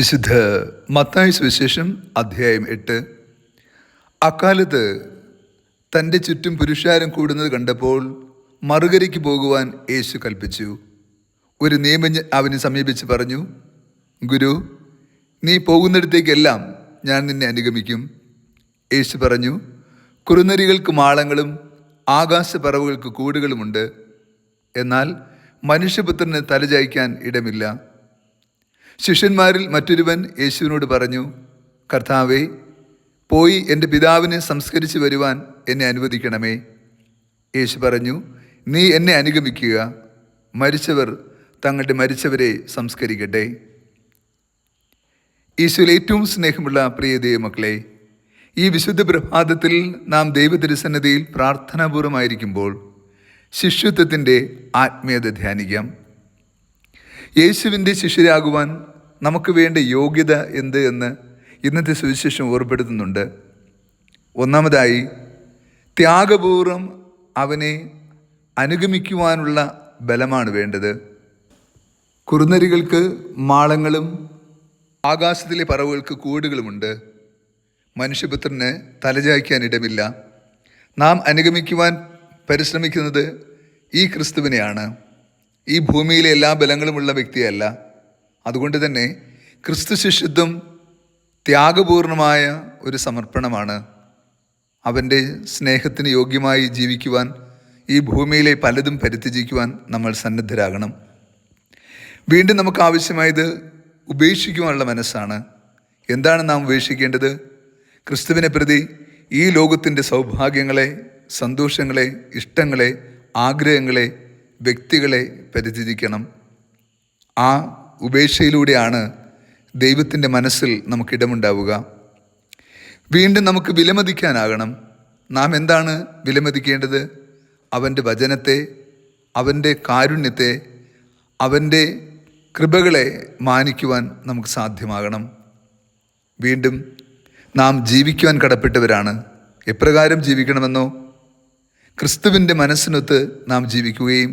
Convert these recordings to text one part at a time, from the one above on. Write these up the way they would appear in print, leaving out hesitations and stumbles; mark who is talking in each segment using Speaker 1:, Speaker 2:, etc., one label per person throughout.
Speaker 1: വിശുദ്ധ മത്തായി സുവിശേഷം അധ്യായം 8. അക്കാലത്ത് തൻ്റെ ചുറ്റും പുരുഷാരം കൂടുന്നത് കണ്ടപ്പോൾ മറുകരയ്ക്ക് പോകുവാൻ യേശു കൽപ്പിച്ചു. ഒരു നിയമജ്ഞൻ അവനെ സമീപിച്ച് പറഞ്ഞു, ഗുരു, നീ പോകുന്നിടത്തേക്കെല്ലാം ഞാൻ നിന്നെ അനുഗമിക്കും. യേശു പറഞ്ഞു, കുറുനരികൾക്ക് മാളങ്ങളും ആകാശപ്പറവുകൾക്ക് കൂടുകളുമുണ്ട്, എന്നാൽ മനുഷ്യപുത്രന് തലചായ്ക്കാൻ ഇടമില്ല. ശിഷ്യന്മാരിൽ മറ്റൊരുവൻ യേശുവിനോട് പറഞ്ഞു, കർത്താവേ, പോയി എൻ്റെ പിതാവിനെ സംസ്കരിച്ച് വരുവാൻ എന്നെ അനുവദിക്കണമേ. യേശു പറഞ്ഞു, നീ എന്നെ അനുഗമിക്കുക, മരിച്ചവർ തങ്ങളുടെ മരിച്ചവരെ സംസ്കരിക്കട്ടെ. ഈശോയിൽ ഏറ്റവും സ്നേഹമുള്ള പ്രിയ ദൈവമക്കളെ, ഈ വിശുദ്ധ പ്രഭാതത്തിൽ നാം ദൈവതിരുസന്നിധിയിൽ പ്രാർത്ഥനാപൂർവമായിരിക്കുമ്പോൾ ശിഷ്യത്വത്തിൻ്റെ ആത്മീയത ധ്യാനിക്കാം. യേശുവിൻ്റെ ശിഷ്യരാകുവാൻ നമുക്ക് വേണ്ട യോഗ്യത എന്ത് എന്ന് ഇന്നത്തെ സുവിശേഷം ഓർപ്പെടുത്തുന്നുണ്ട്. ഒന്നാമതായി, ത്യാഗപൂർവം അവനെ അനുഗമിക്കുവാനുള്ള ബലമാണ് വേണ്ടത്. കുറുനരികൾക്ക് മാളങ്ങളും ആകാശത്തിലെ പറവുകൾക്ക് കൂടുകളുമുണ്ട്, മനുഷ്യപുത്രന് തലചായ്ക്കാൻ ഇടമില്ല. നാം അനുഗമിക്കുവാൻ പരിശ്രമിക്കുന്നത് ഈ ക്രിസ്തുവിനെയാണ്, ഈ ഭൂമിയിലെ എല്ലാ ബലങ്ങളുമുള്ള വ്യക്തിയല്ല. അതുകൊണ്ട് തന്നെ ക്രിസ്തു ശിഷ്യത്വം ത്യാഗപൂർണമായ ഒരു സമർപ്പണമാണ്. അവൻ്റെ സ്നേഹത്തിന് യോഗ്യമായി ജീവിക്കുവാൻ ഈ ഭൂമിയിലെ പലതും പരിത്യജിക്കുവാൻ നമ്മൾ സന്നദ്ധരാകണം. വീണ്ടും നമുക്ക് ആവശ്യമായത് ഉപേക്ഷിക്കുവാനുള്ള മനസ്സാണ്. എന്താണ് നാം ഉപേക്ഷിക്കേണ്ടത്? ക്രിസ്തുവിനെ പ്രതി ഈ ലോകത്തിൻ്റെ സൗഭാഗ്യങ്ങളെ, സന്തോഷങ്ങളെ, ഇഷ്ടങ്ങളെ, ആഗ്രഹങ്ങളെ, വ്യക്തികളെ പരിത്യജിക്കണം. ആ ഉപേക്ഷയിലൂടെയാണ് ദൈവത്തിൻ്റെ മനസ്സിൽ നമുക്കിടമുണ്ടാവുക. വീണ്ടും നമുക്ക് വിലമതിക്കാനാകണം. നാം എന്താണ് വിലമതിക്കേണ്ടത്? അവൻ്റെ വചനത്തെ, അവൻ്റെ കാരുണ്യത്തെ, അവൻ്റെ കൃപകളെ മാനിക്കുവാൻ നമുക്ക് സാധ്യമാകണം. വീണ്ടും നാം ജീവിക്കുവാൻ കടപ്പെട്ടവരാണ്. എപ്രകാരം ജീവിക്കണമെന്നോ? ക്രിസ്തുവിൻ്റെ മനസ്സിനൊത്ത് നാം ജീവിക്കുകയും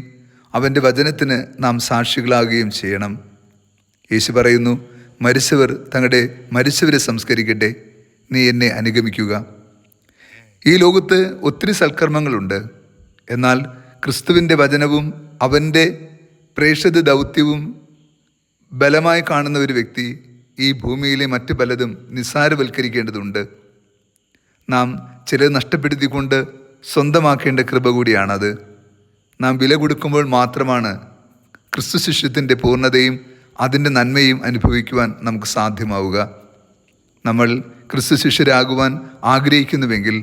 Speaker 1: അവൻ്റെ വചനത്തിന് നാം സാക്ഷികളാകുകയും ചെയ്യണം. യേശു പറയുന്നു, മരിച്ചവർ തങ്ങളുടെ മരിച്ചവരെ സംസ്കരിക്കട്ടെ, നീ എന്നെ അനുഗമിക്കുക. ഈ ലോകത്ത് ഒത്തിരി സൽക്കർമ്മങ്ങളുണ്ട്, എന്നാൽ ക്രിസ്തുവിൻ്റെ വചനവും അവൻ്റെ പ്രേക്ഷിത ദൗത്യവും ബലമായി കാണുന്ന ഒരു വ്യക്തി ഈ ഭൂമിയിലെ മറ്റു പലതും നിസ്സാരവൽക്കരിക്കേണ്ടതുണ്ട്. നാം ചിലത് നഷ്ടപ്പെടുത്തിക്കൊണ്ട് സ്വന്തമാക്കേണ്ട കൃപ കൂടിയാണത്. നാം വില കൊടുക്കുമ്പോൾ മാത്രമാണ് ക്രിസ്തു ശിഷ്യത്തിൻ്റെ പൂർണ്ണതയും അതിൻ്റെ നന്മയും അനുഭവിക്കുവാൻ നമുക്ക് സാധ്യമാവുക. നമ്മൾ ക്രിസ്തു ശിഷ്യരാകുവാൻ ആഗ്രഹിക്കുന്നുവെങ്കിൽ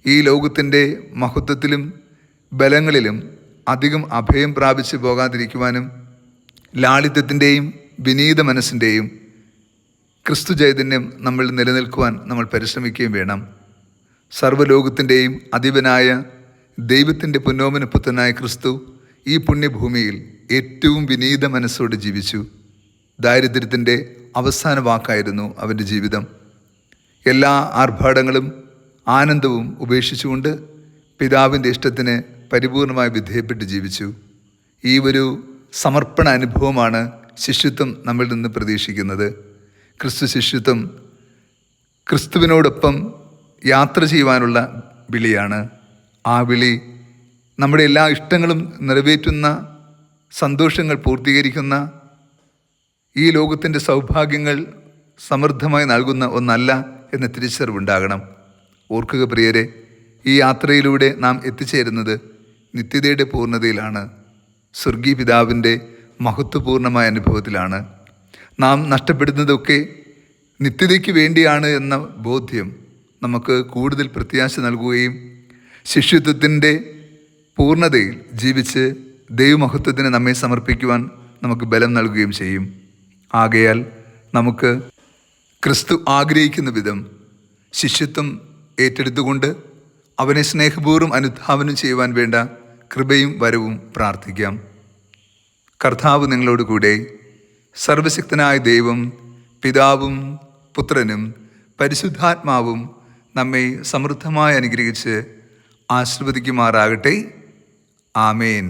Speaker 1: ഈ ലോകത്തിൻ്റെ മഹത്വത്തിലും ബലങ്ങളിലും അധികം അഭയം പ്രാപിച്ചു പോകാതിരിക്കുവാനും ലാളിത്യത്തിൻ്റെയും വിനീത മനസ്സിൻ്റെയും ക്രിസ്തു ചൈതന്യം നമ്മൾ നിലനിൽക്കുവാൻ നമ്മൾ പരിശ്രമിക്കുകയും വേണം. സർവ്വലോകത്തിൻ്റെയും അധിപനായ ദൈവത്തിൻ്റെ പുന്നോമന പുത്രനായ ക്രിസ്തു ഈ പുണ്യഭൂമിയിൽ ഏറ്റവും വിനീത മനസ്സോടെ ജീവിച്ചു. ദാരിദ്ര്യത്തിൻ്റെ അവസാന വാക്കായിരുന്നു അവൻ്റെ ജീവിതം. എല്ലാ ആർഭാടങ്ങളും ആനന്ദവും ഉപേക്ഷിച്ചുകൊണ്ട് പിതാവിൻ്റെ ഇഷ്ടത്തിന് പരിപൂർണമായി വിധേയപ്പെട്ട് ജീവിച്ചു. ഈ ഒരു സമർപ്പണ അനുഭവമാണ് ശിഷ്യത്വം നമ്മിൽ നിന്ന് പ്രതീക്ഷിക്കുന്നത്. ക്രിസ്തു ശിഷ്യത്വം ക്രിസ്തുവിനോടൊപ്പം യാത്ര ചെയ്യുവാനുള്ള വിളിയാണ്. ആ വിളി നമ്മുടെ എല്ലാ ഇഷ്ടങ്ങളും നിറവേറ്റുന്ന, സന്തോഷങ്ങൾ പൂർത്തീകരിക്കുന്ന, ഈ ലോകത്തിൻ്റെ സൗഭാഗ്യങ്ങൾ സമൃദ്ധമായി നൽകുന്ന ഒന്നല്ല എന്ന തിരിച്ചറിവുണ്ടാകണം. ഓർക്കുക പ്രിയരെ, ഈ യാത്രയിലൂടെ നാം എത്തിച്ചേരുന്നത് നിത്യതയുടെ പൂർണ്ണതയിലാണ്, സ്വർഗീയ പിതാവിൻ്റെ മഹത്വപൂർണമായ അനുഭവത്തിലാണ്. നാം നഷ്ടപ്പെടുന്നതൊക്കെ നിത്യതയ്ക്ക് വേണ്ടിയാണ് എന്ന ബോധ്യം നമുക്ക് കൂടുതൽ പ്രത്യാശ നൽകുകയും ശിഷ്യത്വത്തിൻ്റെ പൂർണ്ണതയിൽ ജീവിച്ച് ദൈവമഹത്വത്തിന് നമ്മെ സമർപ്പിക്കുവാൻ നമുക്ക് ബലം നൽകുകയും ചെയ്യും. ആകയാൽ നമുക്ക് ക്രിസ്തു ആഗ്രഹിക്കുന്ന വിധം ശിഷ്യത്വം ഏറ്റെടുത്തുകൊണ്ട് അവനെ സ്നേഹപൂർവ്വം അനുധാവനം ചെയ്യുവാൻ വേണ്ട കൃപയും വരവും പ്രാർത്ഥിക്കാം. കർത്താവ് നിങ്ങളോട് കൂടെ. സർവശക്തനായ ദൈവം, പിതാവും പുത്രനും പരിശുദ്ധാത്മാവും നമ്മെ സമൃദ്ധമായി അനുഗ്രഹിച്ച് ആശീർവദിക്കുമാറാകട്ടെ. ആമേൻ.